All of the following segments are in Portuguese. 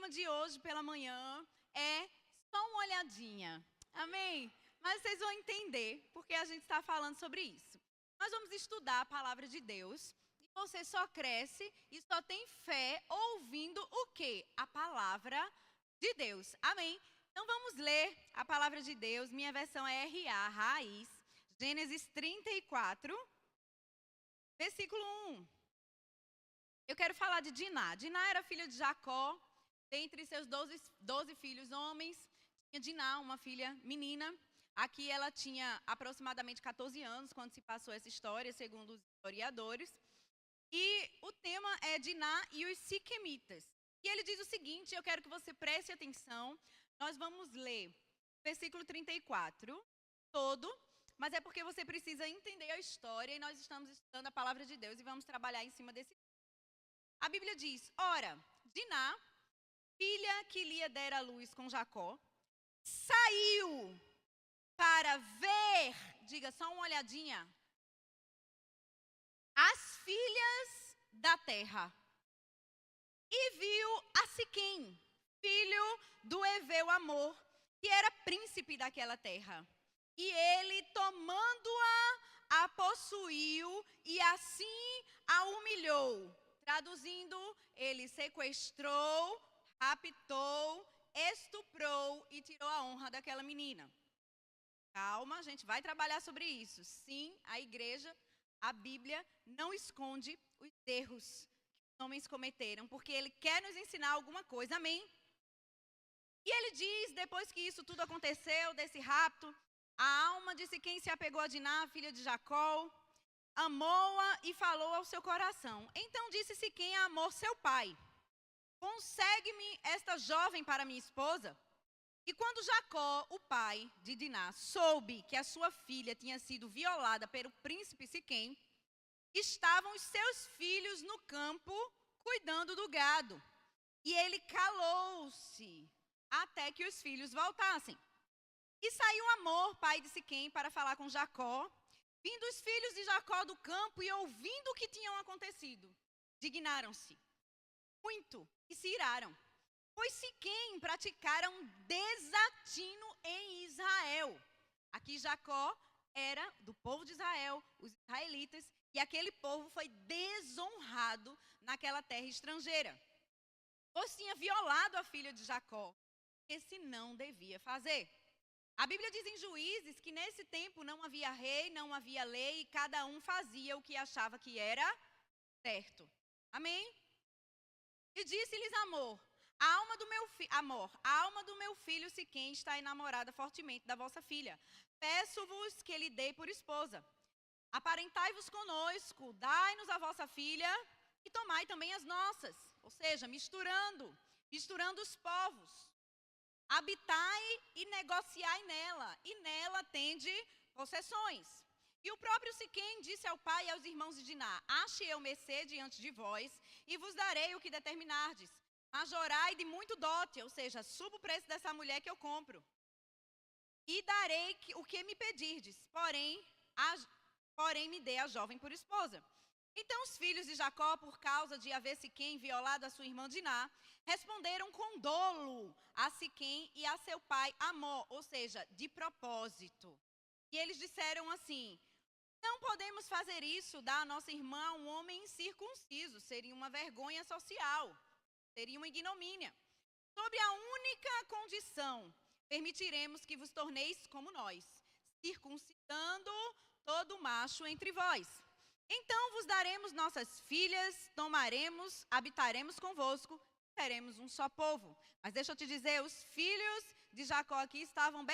tema de hoje pela manhã é só uma olhadinha. Amém? Mas vocês vão entender porque a gente está falando sobre isso. Nós vamos estudar a palavra de Deus e você só cresce e só tem fé ouvindo o quê? A palavra de Deus. Amém? Então vamos ler a palavra de Deus. Minha versão é RA, Raiz. Gênesis 34, versículo 1. Eu quero falar de Diná. Diná era filha de Jacó. Dentre seus 12 filhos homens, tinha Diná, uma filha menina. Aqui ela tinha aproximadamente 14 anos quando se passou essa história, segundo os historiadores. E o tema é Diná e os siquemitas. E ele diz o seguinte, eu quero que você preste atenção. Nós vamos ler o versículo 34 todo, mas é porque você precisa entender a história e nós estamos estudando a palavra de Deus e vamos trabalhar em cima desse. A Bíblia diz, ora, Diná, filha que Lia dera à luz com Jacó, saiu para ver, diga só uma olhadinha, as filhas da terra. E viu a Siquém, filho do Eveu Amor, que era príncipe daquela terra. E ele, tomando-a, a possuiu e assim a humilhou. Traduzindo, ele sequestrou, raptou, estuprou e tirou a honra daquela menina. Calma, a gente vai trabalhar sobre isso. Sim, a igreja, a Bíblia, não esconde os erros que os homens cometeram, porque ele quer nos ensinar alguma coisa, amém? E ele diz, depois que isso tudo aconteceu, desse rapto, a alma de Siquém se apegou a Diná, filha de Jacó, amou-a e falou ao seu coração. Então disse Siquém a Hamor, seu pai, consegue-me esta jovem para minha esposa? E quando Jacó, o pai de Diná, soube que a sua filha tinha sido violada pelo príncipe Siquém, estavam os seus filhos no campo cuidando do gado. E ele calou-se até que os filhos voltassem. E saiu Hamor, pai de Siquém, para falar com Jacó. Vindo os filhos de Jacó do campo e ouvindo o que tinham acontecido, dignaram-se muito e se iraram. Pois Siquém praticara um desatino em Israel. Aqui Jacó era do povo de Israel, os israelitas, e aquele povo foi desonrado naquela terra estrangeira. Pois tinha violado a filha de Jacó, esse não devia fazer. A Bíblia diz em Juízes que nesse tempo não havia rei, não havia lei, e cada um fazia o que achava que era certo. Amém? E disse-lhes Hamor, a alma do meu filho Siquém está enamorada fortemente da vossa filha. Peço-vos que lhe dei por esposa. Aparentai-vos conosco, dai-nos a vossa filha e tomai também as nossas. Ou seja, misturando os povos. Habitai e negociai nela, e nela tende possessões. E o próprio Siquém disse ao pai e aos irmãos de Diná, ache eu mercê diante de vós, e vos darei o que determinardes. Majorai de muito dote, ou seja, suba o preço dessa mulher que eu compro. E darei o que me pedirdes, porém me dê a jovem por esposa. Então os filhos de Jacó, por causa de haver Siquém violado a sua irmã Diná, responderam com dolo a Siquém e a seu pai Hamor, ou seja, de propósito. E eles disseram assim, não podemos fazer isso, dar a nossa irmã a um homem incircunciso, seria uma vergonha social, seria uma ignomínia. Sob a única condição, permitiremos que vos torneis como nós, circuncidando todo macho entre vós. Então vos daremos nossas filhas, tomaremos, habitaremos convosco, seremos um só povo. Mas deixa eu te dizer, os filhos de Jacó aqui estavam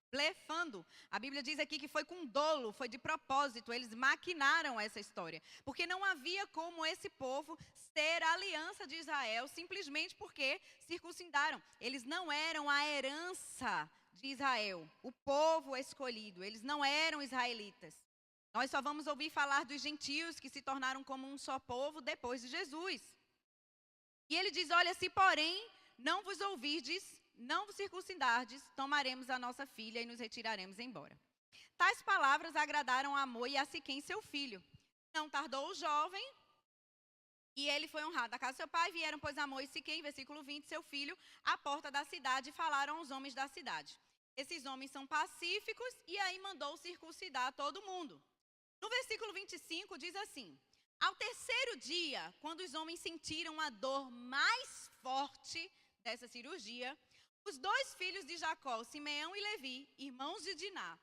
blefando. A Bíblia diz aqui que foi com dolo, foi de propósito, eles maquinaram essa história. Porque não havia como esse povo ser a aliança de Israel, simplesmente porque circuncidaram. Eles não eram a herança de Israel, o povo escolhido, eles não eram israelitas. Nós só vamos ouvir falar dos gentios que se tornaram como um só povo depois de Jesus. E ele diz, olha, se porém não vos ouvirdes, não vos circuncidardes, tomaremos a nossa filha e nos retiraremos embora. Tais palavras agradaram a Hamor e a Siquém seu filho. Não tardou o jovem E ele foi honrado da casa do seu pai. Vieram, pois, Amor e Siquém, versículo 20, seu filho, à porta da cidade, e falaram aos homens da cidade. Esses homens são pacíficos, e aí mandou circuncidar todo mundo. No versículo 25 diz assim: ao terceiro dia, quando os homens sentiram a dor mais forte dessa cirurgia, os dois filhos de Jacó, Simeão e Levi, irmãos de Diná,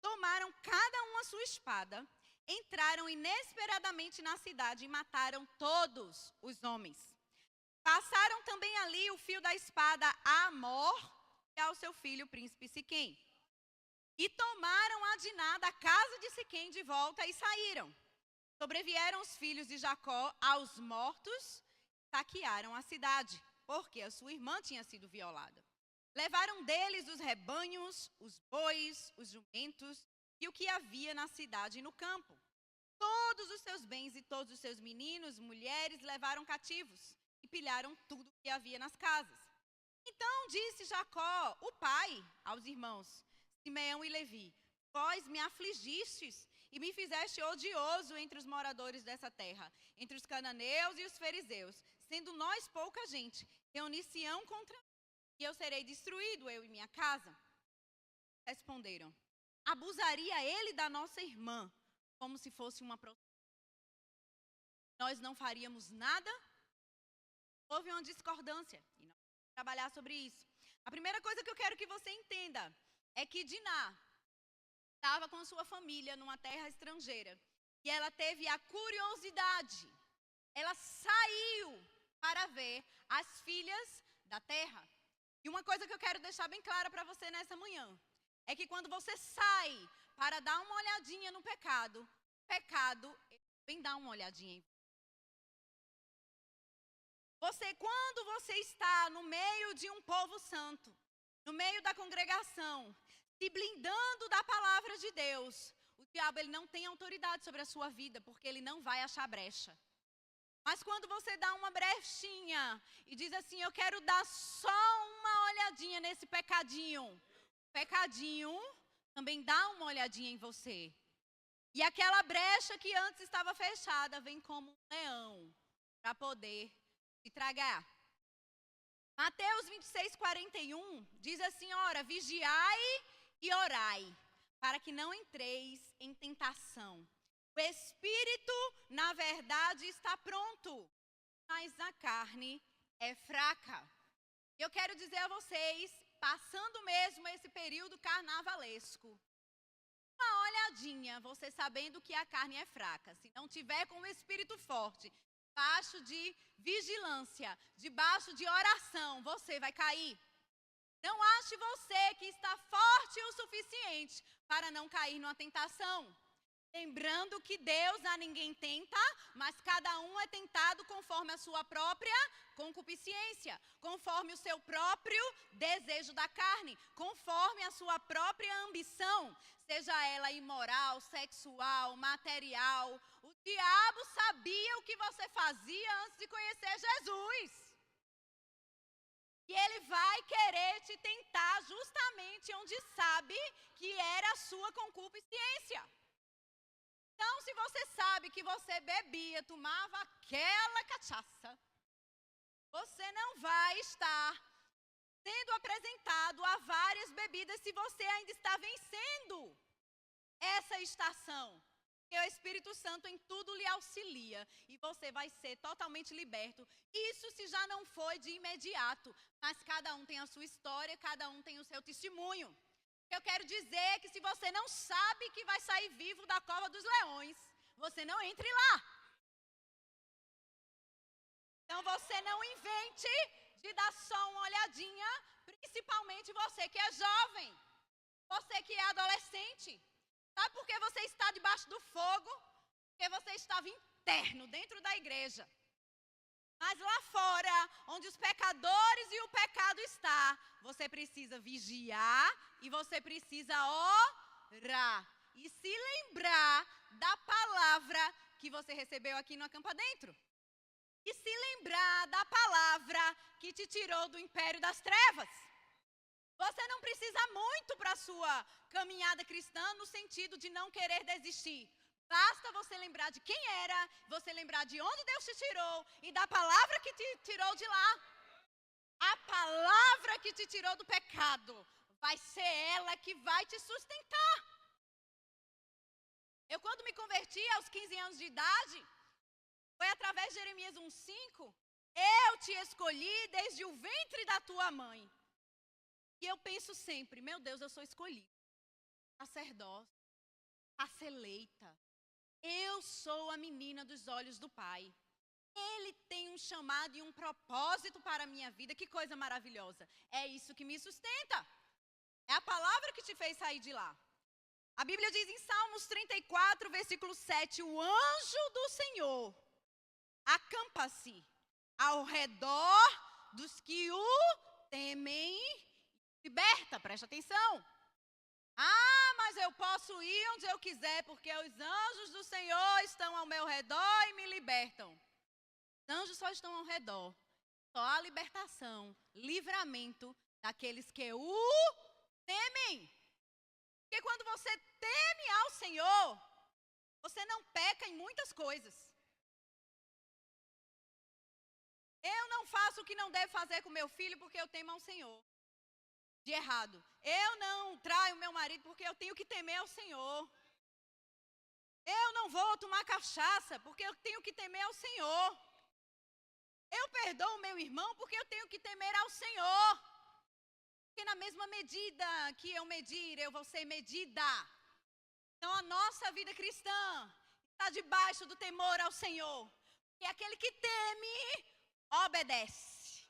tomaram cada um a sua espada, entraram inesperadamente na cidade e mataram todos os homens. Passaram também ali o fio da espada a Amor e ao seu filho, o príncipe Siquém. E tomaram a Diná da casa de Siquém de volta e saíram. Sobrevieram os filhos de Jacó aos mortos, saquearam a cidade, porque a sua irmã tinha sido violada. Levaram deles os rebanhos, os bois, os jumentos e o que havia na cidade e no campo. Todos os seus bens e todos os seus meninos, mulheres, levaram cativos e pilharam tudo o que havia nas casas. Então disse Jacó, o pai, aos irmãos Simeão e Levi: vós me afligistes e me fizeste odioso entre os moradores dessa terra, entre os cananeus e os fariseus, sendo nós pouca gente, reunir-se-ão contra mim, e eu serei destruído, eu e minha casa. Responderam: abusaria ele da nossa irmã, como se fosse uma prostituta? Nós não faríamos nada? Houve uma discordância, e nós vamos trabalhar sobre isso. A primeira coisa que eu quero que você entenda é que Diná estava com sua família numa terra estrangeira. E ela teve a curiosidade. Ela saiu para ver as filhas da terra. E uma coisa que eu quero deixar bem clara para você nessa manhã é que quando você sai para dar uma olhadinha no pecado, o pecado vem dar uma olhadinha em você. Quando você está no meio de um povo santo, no meio da congregação, se blindando da palavra de Deus, o diabo ele não tem autoridade sobre a sua vida, porque ele não vai achar brecha. Mas quando você dá uma brechinha e diz assim: eu quero dar só uma olhadinha nesse pecadinho, o pecadinho também dá uma olhadinha em você. E aquela brecha que antes estava fechada vem como um leão para poder te tragar. Mateus 26:41 diz assim: ora, vigiai e orai, para que não entreis em tentação. O espírito, na verdade, está pronto, mas a carne é fraca. Eu quero dizer a vocês, passando mesmo esse período carnavalesco, uma olhadinha, você sabendo que a carne é fraca, se não tiver com o espírito forte, debaixo de vigilância, debaixo de oração, você vai cair. Não ache você que está forte o suficiente para não cair numa tentação. Lembrando que Deus a ninguém tenta, mas cada um é tentado conforme a sua própria concupiscência, conforme o seu próprio desejo da carne, conforme a sua própria ambição, seja ela imoral, sexual, material. O diabo sabia o que você fazia antes de conhecer Jesus. E ele vai querer te tentar justamente onde sabe que era a sua concupiscência. Então, se você sabe que você bebia, tomava aquela cachaça, você não vai estar sendo apresentado a várias bebidas se você ainda está vencendo essa estação. Porque o Espírito Santo em tudo lhe auxilia e você vai ser totalmente liberto. Isso se já não foi de imediato, mas cada um tem a sua história, cada um tem o seu testemunho. Eu quero dizer é que se você não sabe que vai sair vivo da cova dos leões, você não entre lá. Então você não invente de dar só uma olhadinha, principalmente você que é jovem, você que é adolescente. Sabe por que você está debaixo do fogo? Porque você estava interno, dentro da igreja. Mas lá fora, onde os pecadores e o pecado está, você precisa vigiar e você precisa orar. E se lembrar da palavra que você recebeu aqui no Acampa Dentro. E se lembrar da palavra que te tirou do império das trevas. Você não precisa muito para a sua caminhada cristã no sentido de não querer desistir. Basta você lembrar de quem era, você lembrar de onde Deus te tirou e da palavra que te tirou de lá. A palavra que te tirou do pecado vai ser ela que vai te sustentar. Eu, quando me converti aos 15 anos de idade, foi através de Jeremias 1,5. Eu te escolhi desde o ventre da tua mãe. E eu penso sempre, meu Deus, eu sou escolhida, sacerdócio, raça eleita. Eu sou a menina dos olhos do Pai. Ele tem um chamado e um propósito para a minha vida. Que coisa maravilhosa. É isso que me sustenta. É a palavra que te fez sair de lá. A Bíblia diz em Salmos 34, versículo 7, o anjo do Senhor acampa-se ao redor dos que o temem. Liberta, presta atenção. Ah, mas eu posso ir onde eu quiser, porque os anjos do Senhor estão ao meu redor e me libertam. Os anjos só estão ao redor. Só há libertação, livramento daqueles que o temem. Porque quando você teme ao Senhor, você não peca em muitas coisas. Eu não faço o que não devo fazer com meu filho porque eu temo ao Senhor. De errado. Eu não traio meu marido porque eu tenho que temer ao Senhor. Eu não vou tomar cachaça porque eu tenho que temer ao Senhor. Eu perdoo meu irmão porque eu tenho que temer ao Senhor. Porque na mesma medida que eu medir, eu vou ser medida. Então a nossa vida cristã está debaixo do temor ao Senhor. E aquele que teme, obedece.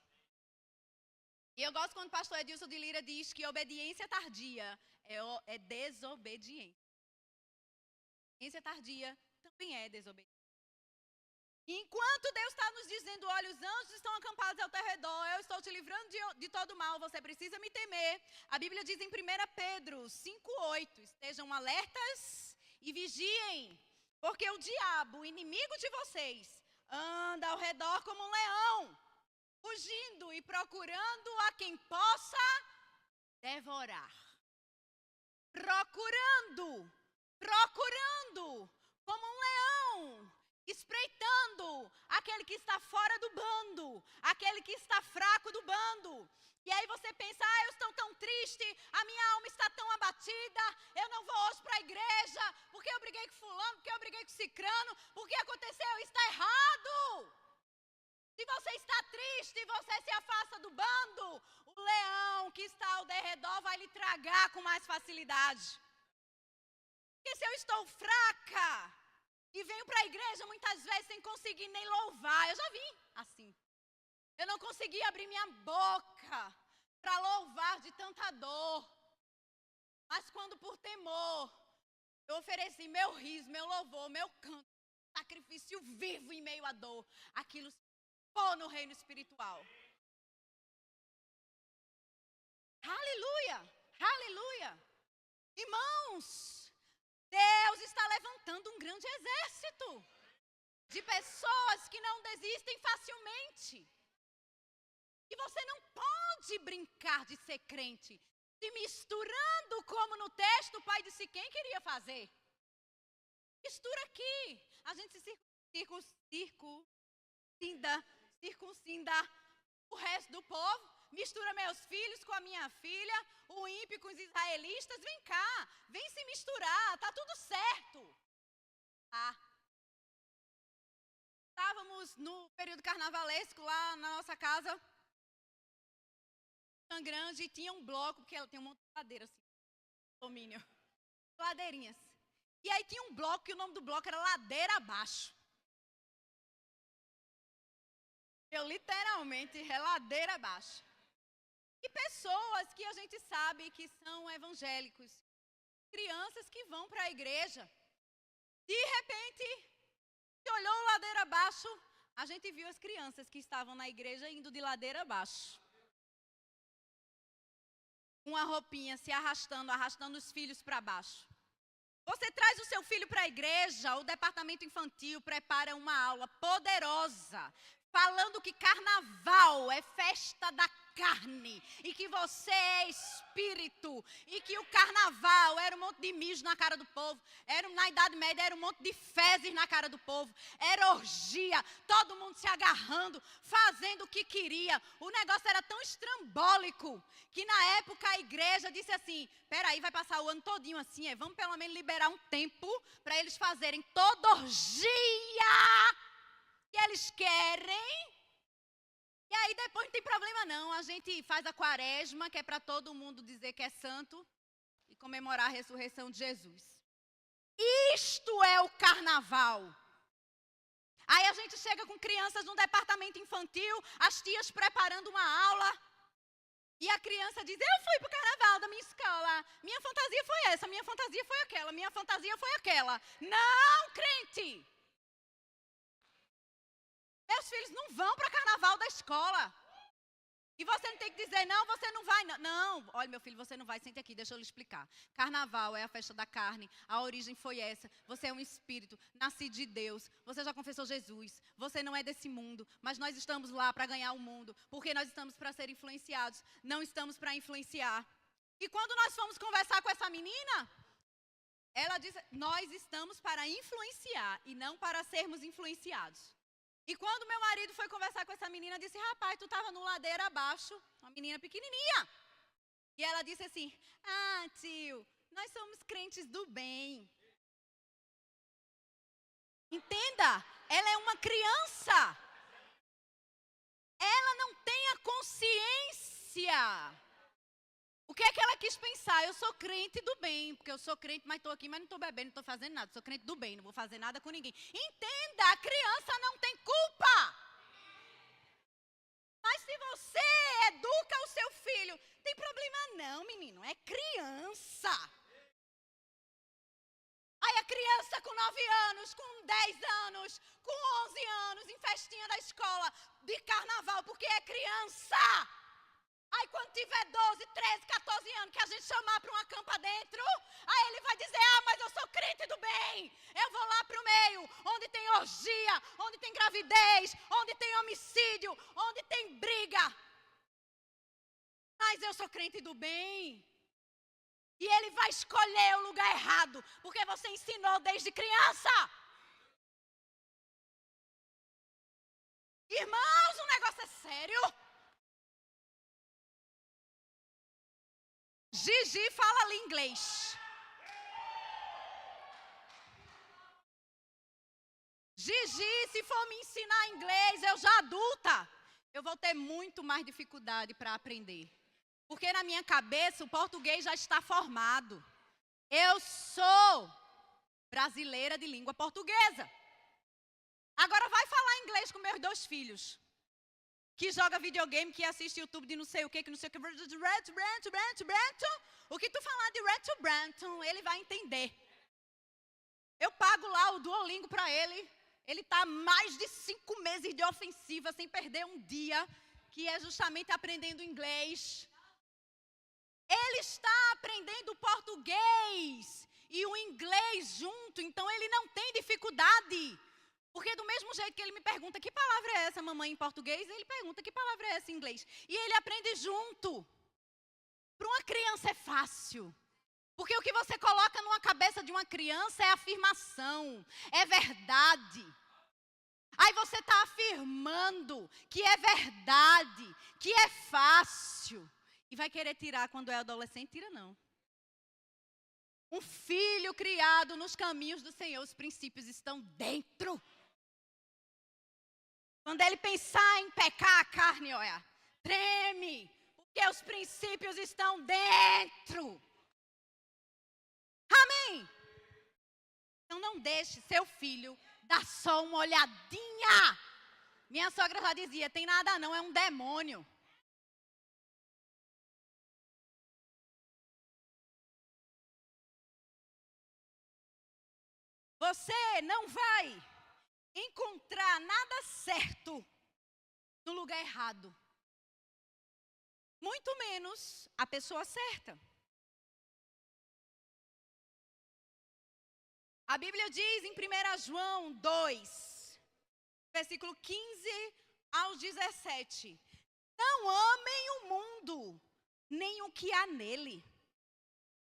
E eu gosto quando o pastor Edilson de Lira diz que obediência tardia é desobediência. Obediência tardia também é desobediência. Enquanto Deus está nos dizendo, olha, os anjos estão acampados ao teu redor, eu estou te livrando de todo mal, você precisa me temer. A Bíblia diz em 1 Pedro 5,8, estejam alertas e vigiem, porque o diabo, o inimigo de vocês, anda ao redor como um leão, fugindo e procurando a quem possa devorar. Procurando, como um leão, espreitando aquele que está fora do bando, aquele que está fraco do bando. E aí você pensa, eu estou tão triste, a minha alma está tão abatida, eu não vou hoje para a igreja, porque eu briguei com fulano, porque eu briguei com cicrano, porque aconteceu, está errado. Se você está triste e você se afasta do bando, o leão que está ao derredor vai lhe tragar com mais facilidade. Porque se eu estou fraca e venho para a igreja muitas vezes sem conseguir nem louvar, eu já vim assim. Eu não consegui abrir minha boca para louvar de tanta dor. Mas quando por temor, eu ofereci meu riso, meu louvor, meu canto, sacrifício vivo em meio à dor, aquilo se pôs no reino espiritual. Aleluia, aleluia. Irmãos, Deus está levantando um grande exército de pessoas que não desistem facilmente. E você não pode brincar de ser crente, se misturando como no texto o pai disse quem queria fazer. Mistura aqui. A gente circuncida o resto do povo, mistura meus filhos com a minha filha, o ímpio com os israelitas, vem cá, vem se misturar, tá tudo certo. Estávamos no período carnavalesco lá na nossa casa, tão grande, e tinha um bloco, porque ela tem um monte de ladeira assim, domínio, ladeirinhas. E aí tinha um bloco, que o nome do bloco era Ladeira Abaixo. Eu literalmente, ladeira abaixo. E pessoas que a gente sabe que são evangélicos, crianças que vão para a igreja. De repente, se olhou ladeira abaixo, a gente viu as crianças que estavam na igreja indo de ladeira abaixo. Uma roupinha se arrastando os filhos para baixo. Você traz o seu filho para a igreja, o departamento infantil prepara uma aula poderosa, falando que carnaval é festa carne, e que você é espírito, e que o carnaval era um monte de mijo na cara do povo, na Idade Média era um monte de fezes na cara do povo, era orgia, todo mundo se agarrando, fazendo o que queria. O negócio era tão estrambólico que na época a igreja disse assim: peraí, vai passar o ano todinho assim, vamos pelo menos liberar um tempo para eles fazerem toda orgia que eles querem. E aí depois não tem problema não, a gente faz a quaresma, que é para todo mundo dizer que é santo e comemorar a ressurreição de Jesus. Isto é o carnaval. Aí a gente chega com crianças no departamento infantil, as tias preparando uma aula, e a criança diz: eu fui pro carnaval da minha escola, minha fantasia foi essa, minha fantasia foi aquela, minha fantasia foi aquela. Não, crente! Meus filhos não vão para carnaval da escola. E você não tem que dizer: não, você não vai. Não, não, olha, meu filho, você não vai, sente aqui, deixa eu lhe explicar. Carnaval é a festa da carne, a origem foi essa. Você é um espírito, nascido de Deus, você já confessou Jesus, você não é desse mundo, mas nós estamos lá para ganhar o mundo, porque nós estamos para ser influenciados, não estamos para influenciar. E quando nós fomos conversar com essa menina, ela disse: nós estamos para influenciar e não para sermos influenciados. E quando meu marido foi conversar com essa menina, disse: rapaz, tu estava no ladeira abaixo, uma menina pequenininha. E ela disse assim: ah, tio, nós somos crentes do bem. Entenda, ela é uma criança. Ela não tem a consciência. O que é que ela quis pensar? Eu sou crente do bem, porque eu sou crente, mas estou aqui, mas não estou bebendo, não estou fazendo nada. Sou crente do bem, não vou fazer nada com ninguém. Entenda, a criança não tem culpa. Mas se você educa o seu filho, tem problema não, menino, é criança. Aí a criança com 9 anos, com 10 anos, com 11 anos, em festinha da escola, de carnaval, porque é criança. Aí quando tiver 12, 13, 14 anos, que a gente chamar para uma campa dentro, aí ele vai dizer: ah, mas eu sou crente do bem. Eu vou lá para o meio, onde tem orgia, onde tem gravidez, onde tem homicídio, onde tem briga. Mas eu sou crente do bem. E ele vai escolher o lugar errado, porque você ensinou desde criança. Irmãos, o negócio é sério. Gigi fala ali inglês. Gigi, se for me ensinar inglês, eu já adulta, eu vou ter muito mais dificuldade para aprender. Porque na minha cabeça o português já está formado. Eu sou brasileira de língua portuguesa. Agora vai falar inglês com meus 2 filhos. Que joga videogame, que assiste YouTube de não sei o que não sei o que. O que tu falar de Reto Branton, ele vai entender. Eu pago lá o Duolingo para ele. Ele está mais de 5 meses de ofensiva, sem perder um dia, que é justamente aprendendo inglês. Ele está aprendendo português e o inglês junto, então ele não tem dificuldade. Porque do mesmo jeito que ele me pergunta: que palavra é essa, mamãe, em português? Ele pergunta: que palavra é essa em inglês? E ele aprende junto. Para uma criança é fácil. Porque o que você coloca numa cabeça de uma criança é afirmação, é verdade. Aí você está afirmando que é verdade, que é fácil. E vai querer tirar quando é adolescente? Tira não. Um filho criado nos caminhos do Senhor, os princípios estão dentro. Quando ele pensar em pecar, a carne, olha, treme, porque os princípios estão dentro. Amém? Então não deixe seu filho dar só uma olhadinha. Minha sogra já dizia: tem nada não, é um demônio. Você não vai encontrar nada certo no lugar errado. Muito menos a pessoa certa. A Bíblia diz em 1 João 2, versículo 15 ao 17. Não amem o mundo, nem o que há nele.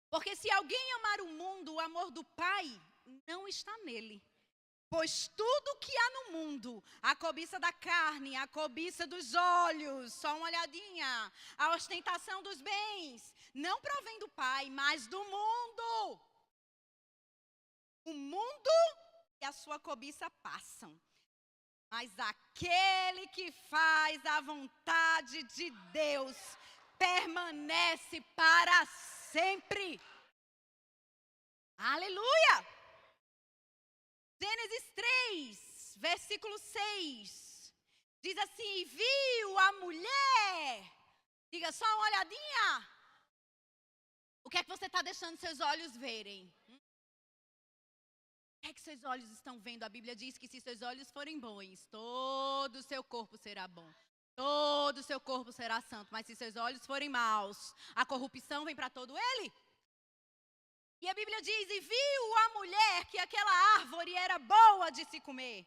Porque se alguém amar o mundo, o amor do Pai não está nele. Pois tudo que há no mundo, a cobiça da carne, a cobiça dos olhos, só uma olhadinha, a ostentação dos bens, não provém do Pai, mas do mundo. O mundo e a sua cobiça passam. Mas aquele que faz a vontade de Deus permanece para sempre. Aleluia! Gênesis 3, versículo 6. Diz assim: viu a mulher. Diga só uma olhadinha. O que é que você está deixando seus olhos verem? O que é que seus olhos estão vendo? A Bíblia diz que se seus olhos forem bons, todo o seu corpo será bom. Todo o seu corpo será santo. Mas se seus olhos forem maus, a corrupção vem para todo ele. E a Bíblia diz, e viu a mulher que aquela árvore era boa de se comer,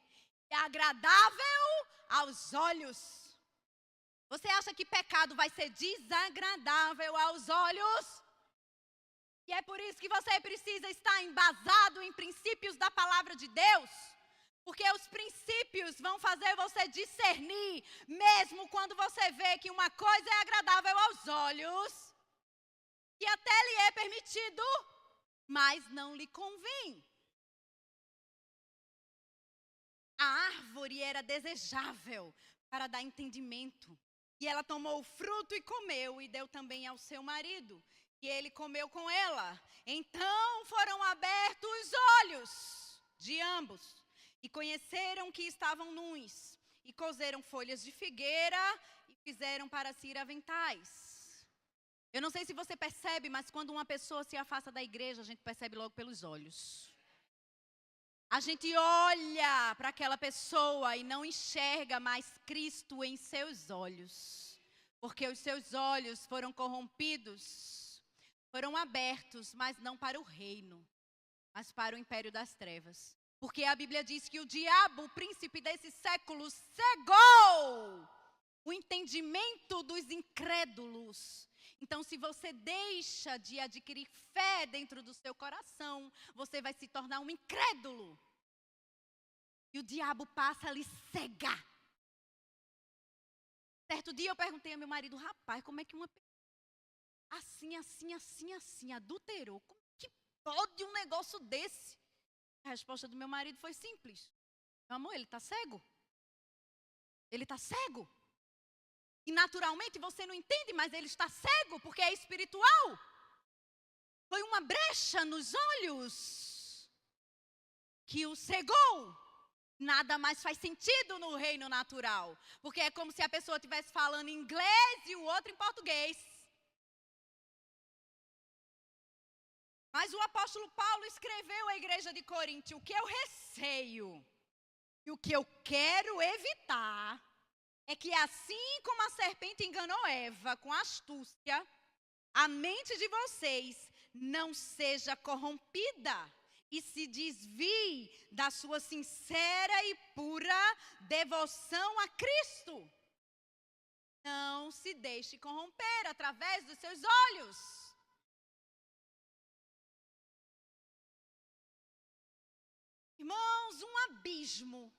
e agradável aos olhos. Você acha que pecado vai ser desagradável aos olhos? E é por isso que você precisa estar embasado em princípios da palavra de Deus. Porque os princípios vão fazer você discernir, mesmo quando você vê que uma coisa é agradável aos olhos, que até lhe é permitido, mas não lhe convém. A árvore era desejável para dar entendimento. E ela tomou o fruto e comeu, e deu também ao seu marido. E ele comeu com ela. Então foram abertos os olhos de ambos, e conheceram que estavam nus, e coseram folhas de figueira, e fizeram para si aventais. Eu não sei se você percebe, mas quando uma pessoa se afasta da igreja, a gente percebe logo pelos olhos. A gente olha para aquela pessoa e não enxerga mais Cristo em seus olhos. Porque os seus olhos foram corrompidos, foram abertos, mas não para o reino, mas para o império das trevas. Porque a Bíblia diz que o diabo, o príncipe desse século, cegou o entendimento dos incrédulos. Então, se você deixa de adquirir fé dentro do seu coração, você vai se tornar um incrédulo. E o diabo passa a lhe cegar. Certo dia eu perguntei ao meu marido, rapaz, como é que uma pessoa assim, adulterou? Como que pode um negócio desse? A resposta do meu marido foi simples. Meu amor, ele está cego. Ele está cego. E naturalmente você não entende, mas ele está cego porque é espiritual. Foi uma brecha nos olhos que o cegou. Nada mais faz sentido no reino natural. Porque é como se a pessoa estivesse falando inglês e o outro em português. Mas o apóstolo Paulo escreveu à igreja de Corinto: o que eu receio e o que eu quero evitar é que assim como a serpente enganou Eva com astúcia, a mente de vocês não seja corrompida e se desvie da sua sincera e pura devoção a Cristo. Não se deixe corromper através dos seus olhos. Irmãos, um abismo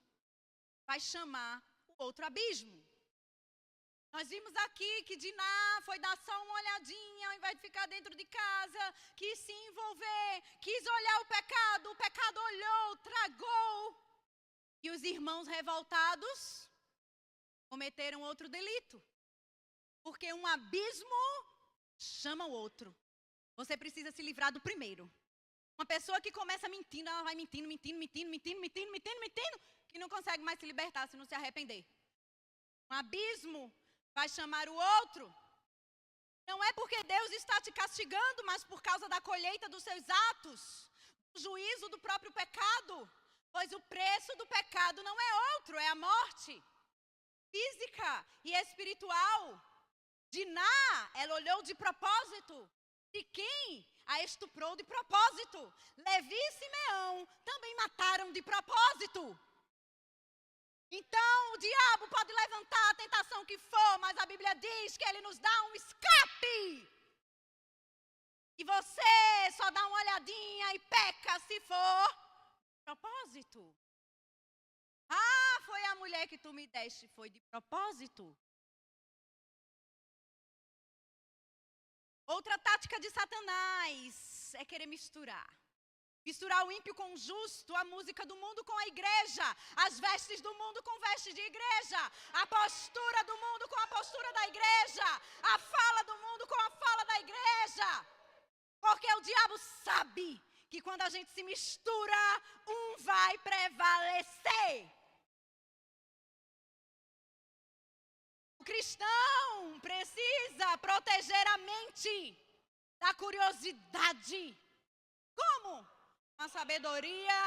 vai chamar o outro abismo. Nós vimos aqui que Diná foi dar só uma olhadinha, ao invés de ficar dentro de casa, quis se envolver, quis olhar o pecado olhou, tragou. E os irmãos revoltados cometeram outro delito. Porque um abismo chama o outro. Você precisa se livrar do primeiro. Uma pessoa que começa mentindo, ela vai mentindo, que não consegue mais se libertar se não se arrepender. Um abismo vai chamar o outro. Não é porque Deus está te castigando, mas por causa da colheita dos seus atos, do juízo do próprio pecado. Pois o preço do pecado não é outro, é a morte física e espiritual. Diná, ela olhou de propósito. E quem a estuprou de propósito? Levi e Simeão também mataram de propósito. Então, o diabo pode levantar a tentação que for, mas a Bíblia diz que ele nos dá um escape. E você só dá uma olhadinha e peca se for propósito. Ah, foi a mulher que tu me deste, foi de propósito. Outra tática de Satanás é querer misturar. Misturar o ímpio com o justo, a música do mundo com a igreja, as vestes do mundo com vestes de igreja, a postura do mundo com a postura da igreja, a fala do mundo com a fala da igreja. Porque o diabo sabe que quando a gente se mistura, um vai prevalecer. O cristão precisa proteger a mente da curiosidade. Como? Com a sabedoria,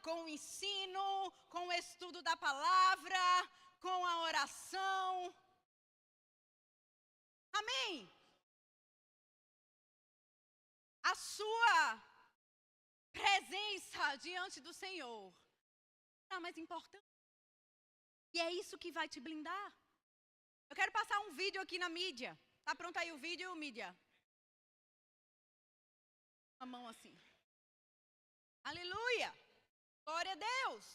com o ensino, com o estudo da palavra, com a oração. Amém? A sua presença diante do Senhor é a mais importante. E é isso que vai te blindar. Eu quero passar um vídeo aqui na mídia. Tá pronto aí o vídeo, mídia? A mão assim. Aleluia! Glória a Deus!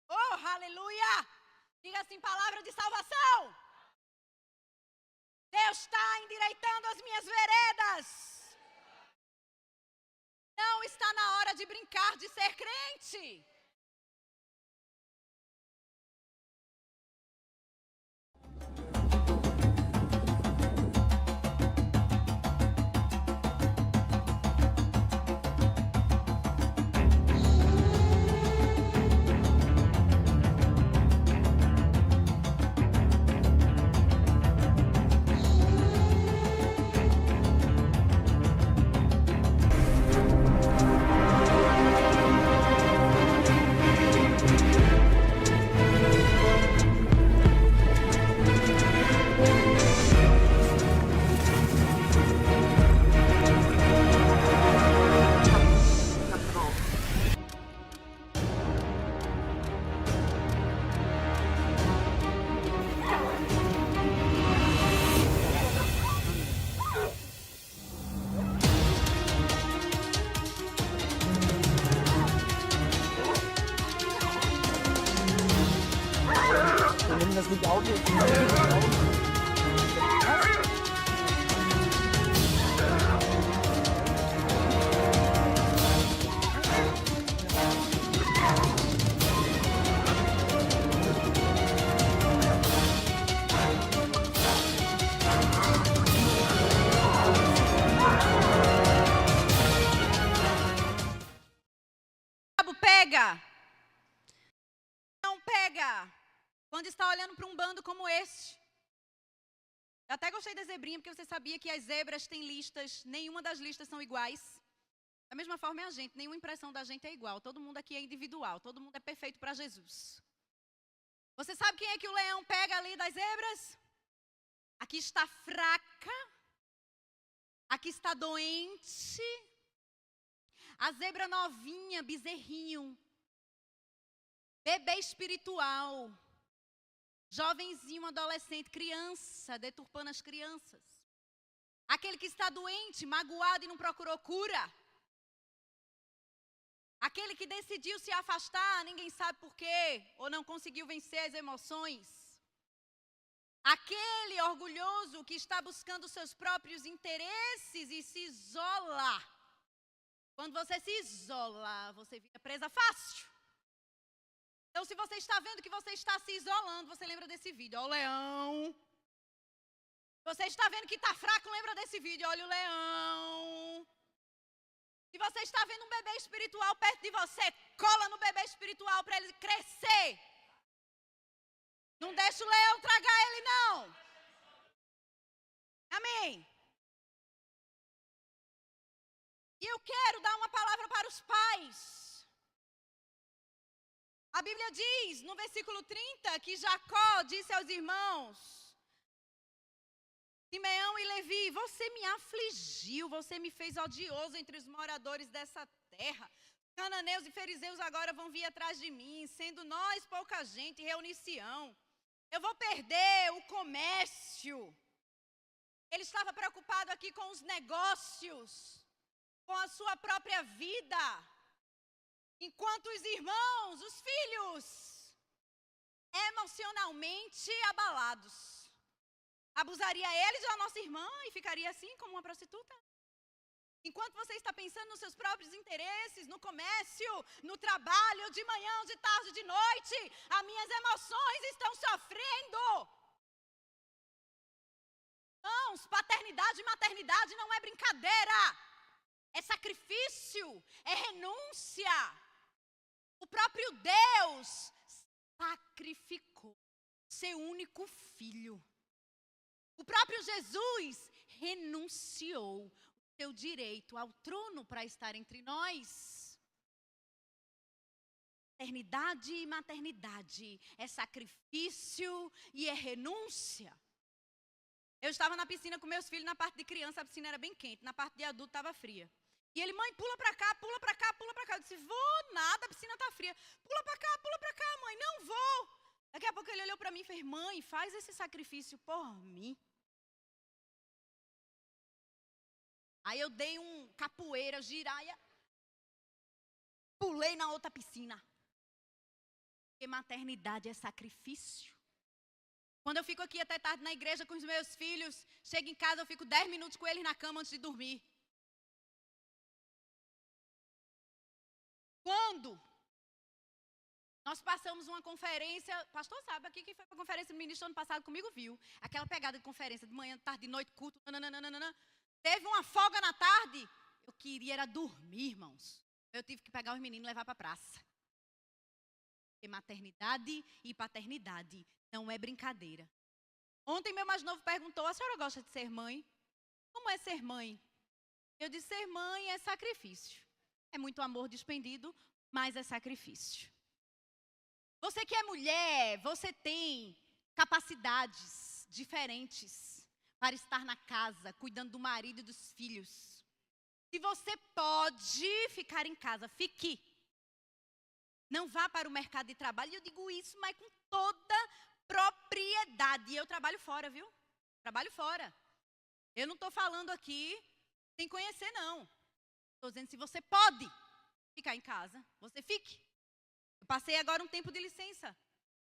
Oh, aleluia! Diga assim, palavra de salvação. Deus está endireitando as minhas veredas. Não está na hora de brincar de ser crente. Nimm das mit Auto. Pega. Não pega. Quando está olhando para um bando como este. Eu até gostei da zebrinha, porque você sabia que as zebras têm listas, nenhuma das listas são iguais. Da mesma forma é a gente, nenhuma impressão da gente é igual. Todo mundo aqui é individual, todo mundo é perfeito para Jesus. Você sabe quem é que o leão pega ali das zebras? Aqui está fraca, aqui está doente. A zebra novinha, bezerrinho, bebê espiritual, jovenzinho, adolescente, criança, deturpando as crianças. Aquele que está doente, magoado e não procurou cura. Aquele que decidiu se afastar, ninguém sabe por quê, ou não conseguiu vencer as emoções. Aquele orgulhoso que está buscando seus próprios interesses e se isola. Quando você se isola, você fica presa fácil. Então, se você está vendo que você está se isolando, você lembra desse vídeo. Olha o leão. Você está vendo que está fraco, lembra desse vídeo. Olha o leão. Se você está vendo um bebê espiritual perto de você, cola no bebê espiritual para ele crescer. Não deixa o leão tragar ele, não. Amém. E eu quero dar uma palavra para os pais. A Bíblia diz, no versículo 30, que Jacó disse aos irmãos, Simeão e Levi, você me afligiu, você me fez odioso entre os moradores dessa terra. Os cananeus e fariseus agora vão vir atrás de mim, sendo nós pouca gente, reunir Sião. Eu vou perder o comércio. Ele estava preocupado aqui com os negócios, com a sua própria vida. Enquanto os irmãos, os filhos, emocionalmente abalados. Abusaria ele de uma nossa irmã e ficaria assim como uma prostituta? Enquanto você está pensando nos seus próprios interesses, no comércio, no trabalho, de manhã, de tarde, de noite, as minhas emoções estão sofrendo. Irmãos, paternidade e maternidade não é brincadeira. É sacrifício, é renúncia. O próprio Deus sacrificou seu único filho. O próprio Jesus renunciou seu direito ao trono para estar entre nós. Paternidade e maternidade é sacrifício e é renúncia. Eu estava na piscina com meus filhos, na parte de criança a piscina era bem quente, na parte de adulto estava fria. E ele, mãe, pula pra cá, pula pra cá, pula pra cá. Eu disse, vou nada, a piscina tá fria. Pula pra cá, mãe, não vou. Daqui a pouco ele olhou pra mim e fez, mãe, faz esse sacrifício por mim. Aí eu dei um capoeira, giraia, pulei na outra piscina. Porque maternidade é sacrifício. Quando eu fico aqui até tarde na igreja com os meus filhos, chego em casa, eu fico 10 minutos com eles na cama antes de dormir. Quando nós passamos uma conferência, pastor sabe aqui quem foi para a conferência do ministro ano passado comigo viu. Aquela pegada de conferência de manhã, tarde, de noite, culto, nananana. Teve uma folga na tarde, eu queria era dormir, irmãos. Eu tive que pegar os meninos e levar para a praça. Porque maternidade e paternidade não é brincadeira. Ontem meu mais novo perguntou, a senhora gosta de ser mãe? Como é ser mãe? Eu disse, ser mãe é sacrifício. É muito amor despendido, mas é sacrifício. Você que é mulher, você tem capacidades diferentes para estar na casa, cuidando do marido e dos filhos. Se você pode ficar em casa, fique. Não vá para o mercado de trabalho. E eu digo isso, mas com toda propriedade. E eu trabalho fora, viu? Trabalho fora. Eu não estou falando aqui sem conhecer, não. Estou dizendo, se você pode ficar em casa, você fique. Eu passei agora um tempo de licença.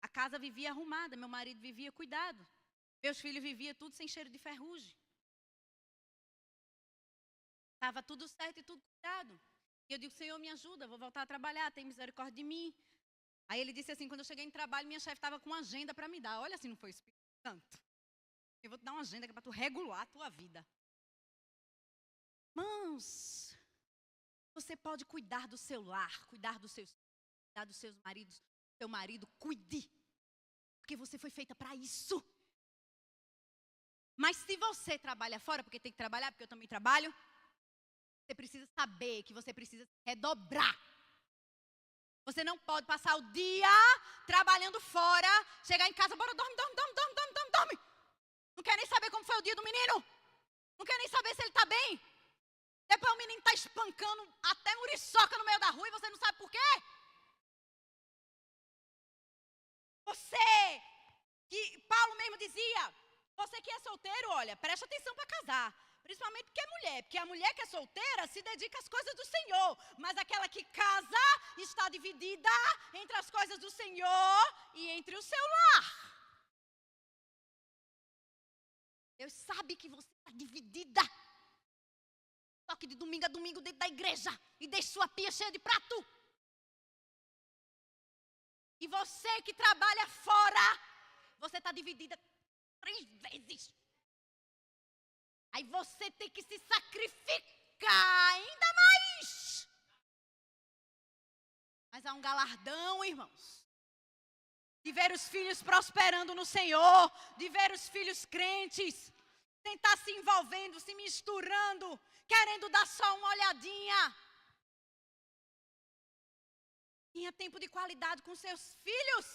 A casa vivia arrumada, meu marido vivia cuidado. Meus filhos viviam tudo sem cheiro de ferrugem. Estava tudo certo e tudo cuidado. E eu digo, Senhor, me ajuda, vou voltar a trabalhar, tem misericórdia de mim. Aí ele disse assim, quando eu cheguei em trabalho, minha chefe estava com uma agenda para me dar. Olha se não foi o Espírito Santo. Eu vou te dar uma agenda que é para tu regular a tua vida. Irmãos, você pode cuidar do seu lar, cuidar dos seus filhos, cuidar dos seus maridos, seu marido, cuide. Porque você foi feita para isso. Mas se você trabalha fora, porque tem que trabalhar, porque eu também trabalho, você precisa saber que você precisa se redobrar. Você não pode passar o dia trabalhando fora, chegar em casa, bora, dorme. Não quer nem saber como foi o dia do menino. Não quer nem saber se ele está bem. Depois o menino está espancando até muriçoca no meio da rua e você não sabe por quê. Você, que Paulo mesmo dizia, você que é solteiro, olha, preste atenção para casar. Principalmente porque é mulher. Porque a mulher que é solteira se dedica às coisas do Senhor. Mas aquela que casa está dividida entre as coisas do Senhor e entre o seu lar. Deus sabe que você está dividida. Toque de domingo a domingo dentro da igreja e deixe sua pia cheia de prato. E você que trabalha fora, você está dividida 3 vezes. Aí você tem que se sacrificar ainda mais. Mas há um galardão, irmãos. De ver os filhos prosperando no Senhor, de ver os filhos crentes, tentar se envolvendo, se misturando, querendo dar só uma olhadinha. Tinha tempo de qualidade com seus filhos.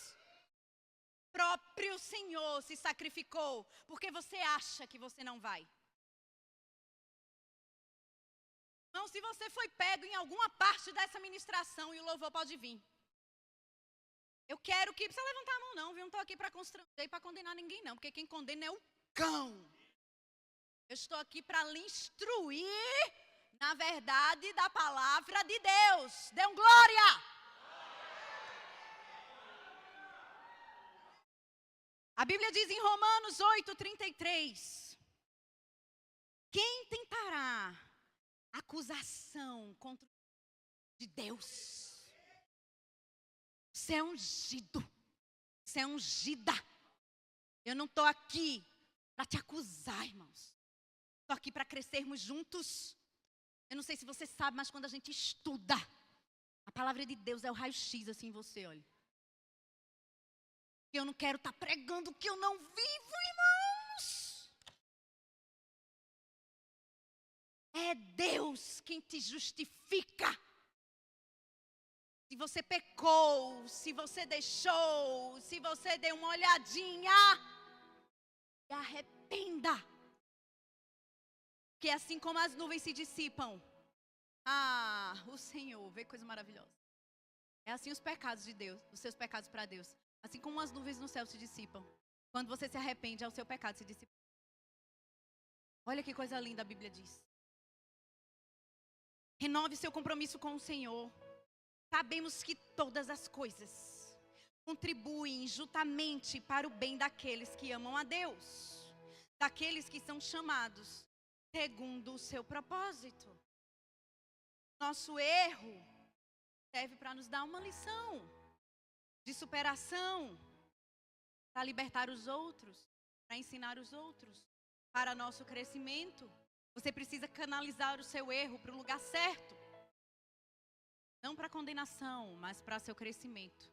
O próprio Senhor se sacrificou, porque você acha que você não vai. Irmão, se você foi pego em alguma parte dessa ministração, e o louvor pode vir. Eu quero que... Não precisa levantar a mão não, viu? Eu não estou aqui para constranger e para condenar ninguém não. Porque quem condena é o cão. Eu estou aqui para lhe instruir na verdade da palavra de Deus. Dê um glória! A Bíblia diz em Romanos 8:33. Quem tentará acusação contra de Deus? Você é ungido. Você é ungida. Eu não estou aqui para te acusar, irmãos. Estou aqui para crescermos juntos. Eu não sei se você sabe, mas quando a gente estuda, a palavra de Deus é o raio-x assim em você, olha. Eu não quero estar pregando o que eu não vivo, irmãos. É Deus quem te justifica. Se você pecou, se você deixou, se você deu uma olhadinha, se arrependa. Porque assim como as nuvens se dissipam, o Senhor, vê coisa maravilhosa. É assim os pecados de Deus, os seus pecados para Deus. Assim como as nuvens no céu se dissipam. Quando você se arrepende, é o seu pecado se dissipa. Olha que coisa linda a Bíblia diz. Renove seu compromisso com o Senhor. Sabemos que todas as coisas contribuem juntamente para o bem daqueles que amam a Deus. Daqueles que são chamados segundo o seu propósito. Nosso erro serve para nos dar uma lição de superação, para libertar os outros, para ensinar os outros, para nosso crescimento. Você precisa canalizar o seu erro para o lugar certo. Não para condenação, mas para seu crescimento.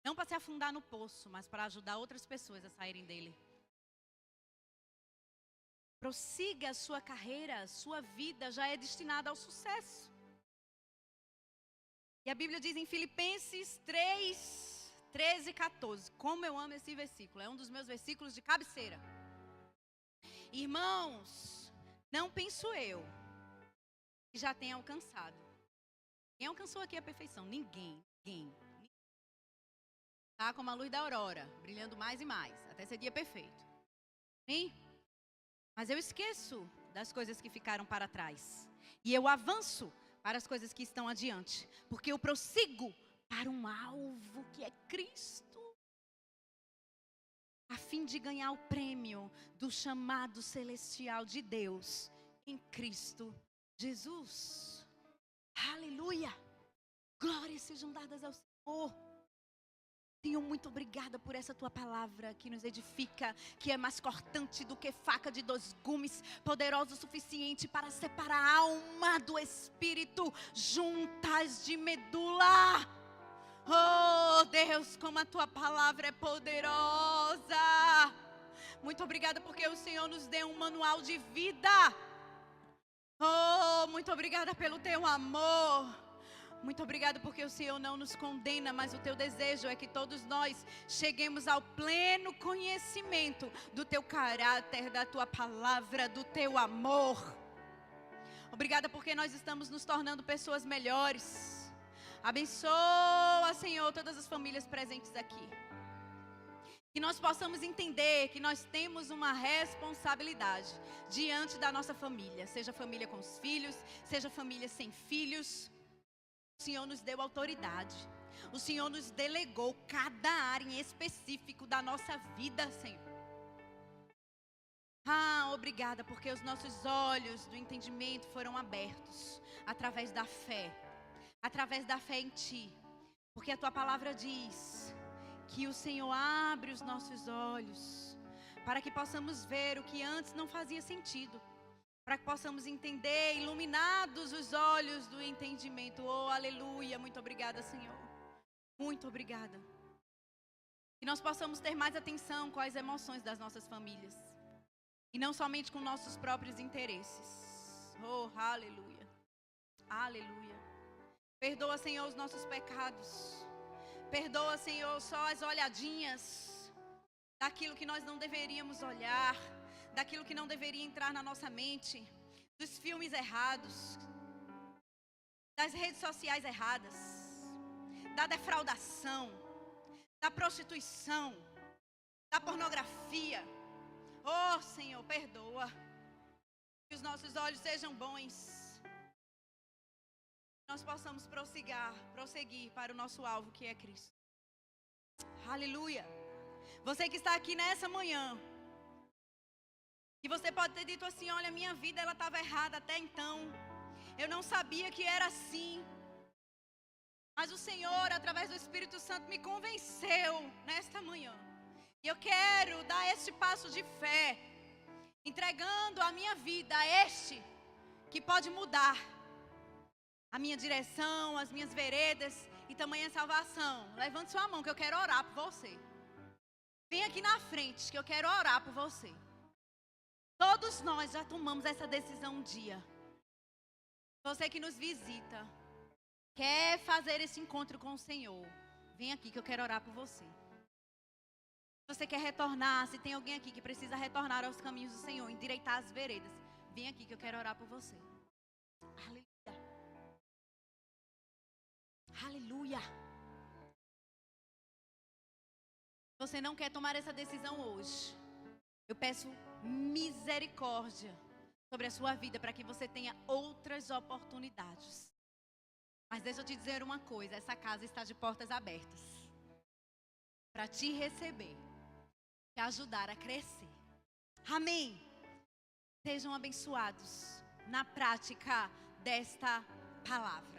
Não para se afundar no poço, mas para ajudar outras pessoas a saírem dele. Prossiga a sua carreira, sua vida já é destinada ao sucesso. E a Bíblia diz em Filipenses 3:13 e 14. Como eu amo esse versículo, é um dos meus versículos de cabeceira. Irmãos, não penso eu que já tenha alcançado. Quem alcançou aqui a perfeição? Ninguém. Tá como a luz da aurora, brilhando mais e mais, até ser dia perfeito. Sim? Mas eu esqueço das coisas que ficaram para trás. E eu avanço para as coisas que estão adiante. Porque eu prossigo para um alvo que é Cristo. A fim de ganhar o prêmio do chamado celestial de Deus em Cristo Jesus. Aleluia! Glórias sejam dadas ao Senhor. Senhor, muito obrigada por essa tua palavra que nos edifica, que é mais cortante do que faca de 2 gumes, poderosa o suficiente para separar a alma do espírito, juntas de medula. Oh Deus, como a tua palavra é poderosa. Muito obrigada porque o Senhor nos deu um manual de vida. Oh, muito obrigada pelo teu amor. Muito obrigada porque o Senhor não nos condena, mas o teu desejo é que todos nós cheguemos ao pleno conhecimento do teu caráter, da tua palavra, do teu amor. Obrigada porque nós estamos nos tornando pessoas melhores. Abençoa, Senhor, todas as famílias presentes aqui. Que nós possamos entender que nós temos uma responsabilidade diante da nossa família. Seja família com os filhos, seja família sem filhos. O Senhor nos deu autoridade. O Senhor nos delegou cada área em específico da nossa vida, Senhor. Obrigada, porque os nossos olhos do entendimento foram abertos através da fé. Através da fé em Ti. Porque a Tua palavra diz que o Senhor abre os nossos olhos para que possamos ver o que antes não fazia sentido. Para que possamos entender, iluminados os olhos do entendimento. Oh, aleluia. Muito obrigada, Senhor. Muito obrigada. Que nós possamos ter mais atenção com as emoções das nossas famílias. E não somente com nossos próprios interesses. Oh, aleluia. Aleluia. Perdoa, Senhor, os nossos pecados. Perdoa, Senhor, só as olhadinhas daquilo que nós não deveríamos olhar. Daquilo que não deveria entrar na nossa mente, dos filmes errados, das redes sociais erradas, da defraudação, da prostituição, da pornografia. Oh, Senhor, perdoa. Que os nossos olhos sejam bons. Nós possamos prosseguir para o nosso alvo, que é Cristo. Aleluia. Você que está aqui nessa manhã, e você pode ter dito assim: olha, minha vida ela estava errada até então. Eu não sabia que era assim. Mas o Senhor, através do Espírito Santo, me convenceu nesta manhã. E eu quero dar este passo de fé, entregando a minha vida a este, que pode mudar a minha direção, as minhas veredas e tamanha salvação. Levante sua mão que eu quero orar por você. Vem aqui na frente que eu quero orar por você. Todos nós já tomamos essa decisão um dia. Você que nos visita, quer fazer esse encontro com o Senhor, vem aqui que eu quero orar por você. Se você quer retornar, se tem alguém aqui que precisa retornar aos caminhos do Senhor, endireitar as veredas, vem aqui que eu quero orar por você. Aleluia. Aleluia. Você não quer tomar essa decisão hoje, eu peço misericórdia sobre a sua vida, para que você tenha outras oportunidades. Mas deixa eu te dizer uma coisa, essa casa está de portas abertas para te receber, te ajudar a crescer. Amém. Sejam abençoados na prática desta palavra.